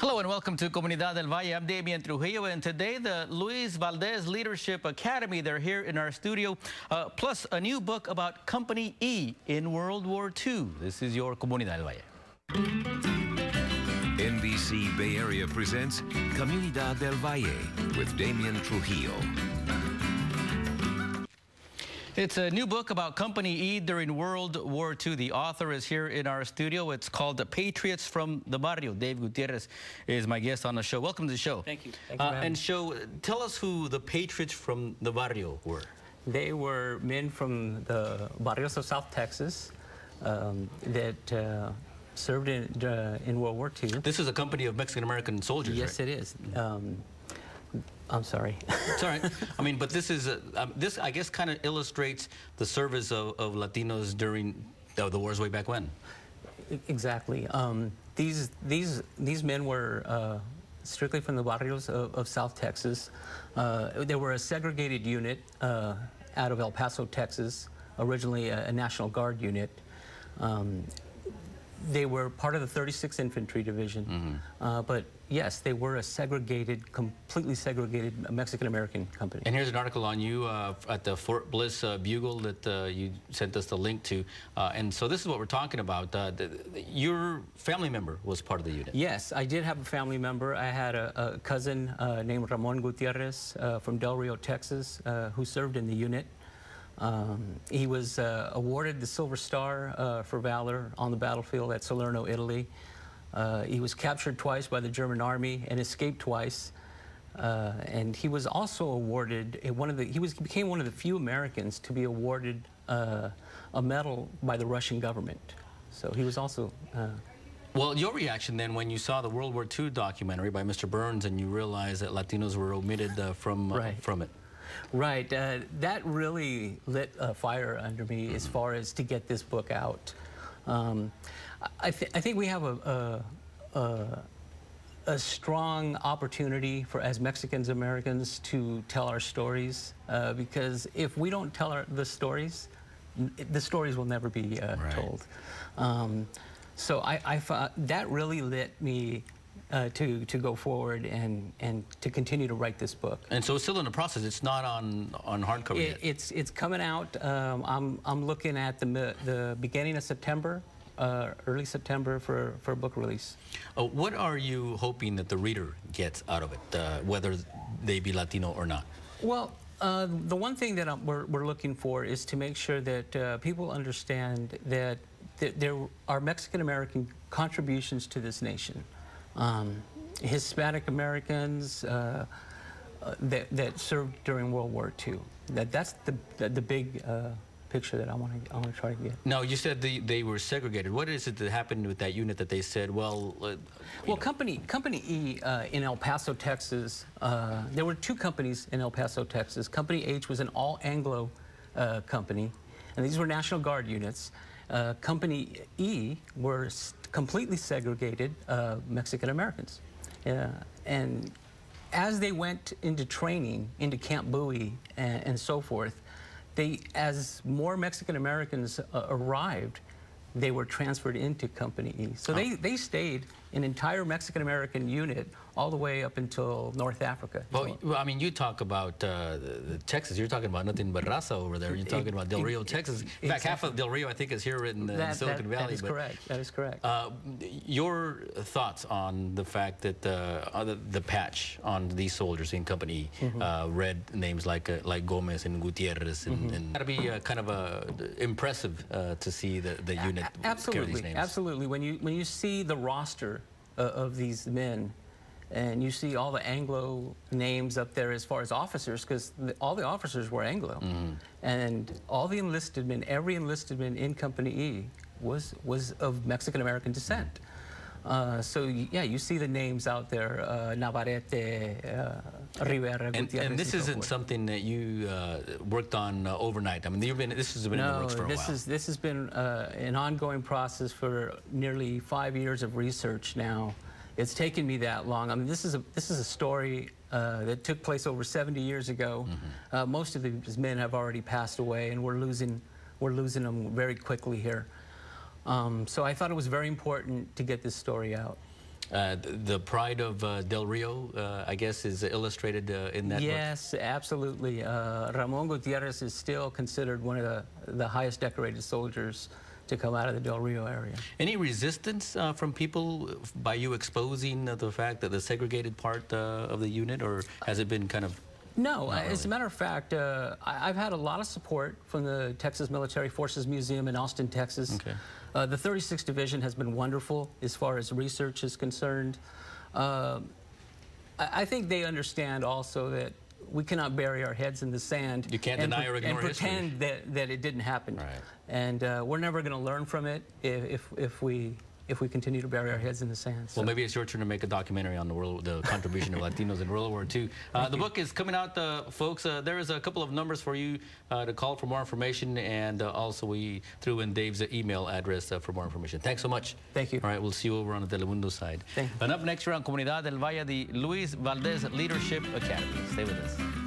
Hello and welcome to Comunidad del Valle. I'm Damian Trujillo, and today the Luis Valdez Leadership Academy, they're here in our studio, plus a new book about Company E in World War II. This is your Comunidad del Valle. NBC Bay Area presents Comunidad del Valle with Damian Trujillo. It's a new book about Company E during World War II. The author is here in our studio. It's called The Patriots from the Barrio. Dave Gutierrez is my guest on the show. Welcome to the show. Thank you. Tell us who the Patriots from the Barrio were. They were men from the Barrios of South Texas that served in World War II. This is a company of Mexican-American soldiers, yes, right? it is. I'm sorry. It's all right. I mean, but this is this, I guess, kind of illustrates the service of Latinos during the wars way back when. Exactly. These men were strictly from the barrios of South Texas. They were a segregated unit out of El Paso, Texas, originally a National Guard unit. They were part of the 36th Infantry Division, but yes, they were a segregated, completely segregated Mexican-American company. And here's an article on you at the Fort Bliss Bugle that you sent us the link to. And so this is what we're talking about. Your family member was part of the unit. Yes, I did have a family member. I had a cousin named Ramon Gutierrez from Del Rio, Texas, who served in the unit. He was awarded the Silver Star for valor on the battlefield at Salerno, Italy. He was captured twice by the German army and escaped twice. And he was also awarded he became one of the few Americans to be awarded a medal by the Russian government. So he was also. Well, your reaction then when you saw the World War II documentary by Mr. Burns and you realized that Latinos were omitted from it. Right. That really lit a fire under me as far as to get this book out. I think we have a strong opportunity as Mexicans Americans to tell our stories, because if we don't tell the stories will never be told. So I that really lit me to go forward and to continue to write this book. And so it's still in the process. It's not on hardcover yet. It's coming out. I'm looking at the beginning of September, early September for a book release. What are you hoping that the reader gets out of it, whether they be Latino or not? Well, the one thing that we're looking for is to make sure that people understand that there are Mexican-American contributions to this nation. Hispanic Americans that served during World War II. That's the big picture that I want to try to get. No, you said they were segregated. What is it that happened with that unit that they said, well... Company E in El Paso, Texas, there were two companies in El Paso, Texas. Company H was an all-Anglo company, and these were National Guard units. Company E were completely segregated Mexican Americans. And as they went into training, into Camp Bowie and so forth, as more Mexican Americans arrived, they were transferred into Company E. So they stayed an entire Mexican American unit all the way up until North Africa. Well, I mean, you talk about Texas. You're talking about nothing but raza over there. You're talking about Del Rio, Texas. In fact, half of Del Rio, I think, is here in Silicon Valley. That is correct. That is correct. Your thoughts on the fact that the patch on these soldiers in Company read names like Gomez and Gutierrez, and that'd be kind of impressive to see the unit carry these names. Absolutely. When you see the roster of these men, and you see all the Anglo names up there as far as officers, because all the officers were Anglo, and all the enlisted men, every enlisted man in Company E was of Mexican American descent. So yeah, you see the names out there, Navarrete, Rivera, Gutierrez. And this isn't something that you worked on overnight. I mean, this has been in the works for a while. This has been an ongoing process for nearly 5 years of research now. It's taken me that long. I mean, this is a story that took place over 70 years ago. Most of these men have already passed away, and we're losing them very quickly here. So I thought it was very important to get this story out. The pride of Del Rio, I guess, is illustrated in that book? Yes, absolutely. Ramon Gutierrez is still considered one of the highest decorated soldiers to come out of the Del Rio area. Any resistance from people by you exposing the fact that the segregated part of the unit, or has it been kind of... No, as a matter of fact, I've had a lot of support from the Texas Military Forces Museum in Austin, Texas. Okay. The 36th Division has been wonderful as far as research is concerned. I think they understand also that we cannot bury our heads in the sand. You can't deny or ignore history. And pretend that it didn't happen. Right. And we're never going to learn from it if we continue to bury our heads in the sand. So. Well, maybe it's your turn to make a documentary on the contribution of Latinos in World War II. The book is coming out, folks. There is a couple of numbers for you to call for more information, and also we threw in Dave's email address for more information. Thanks so much. Thank you. All right, we'll see you over on the Telemundo side. Thank you. And up next, we're on Comunidad del Valle, the Luis Valdez Leadership Academy. Stay with us.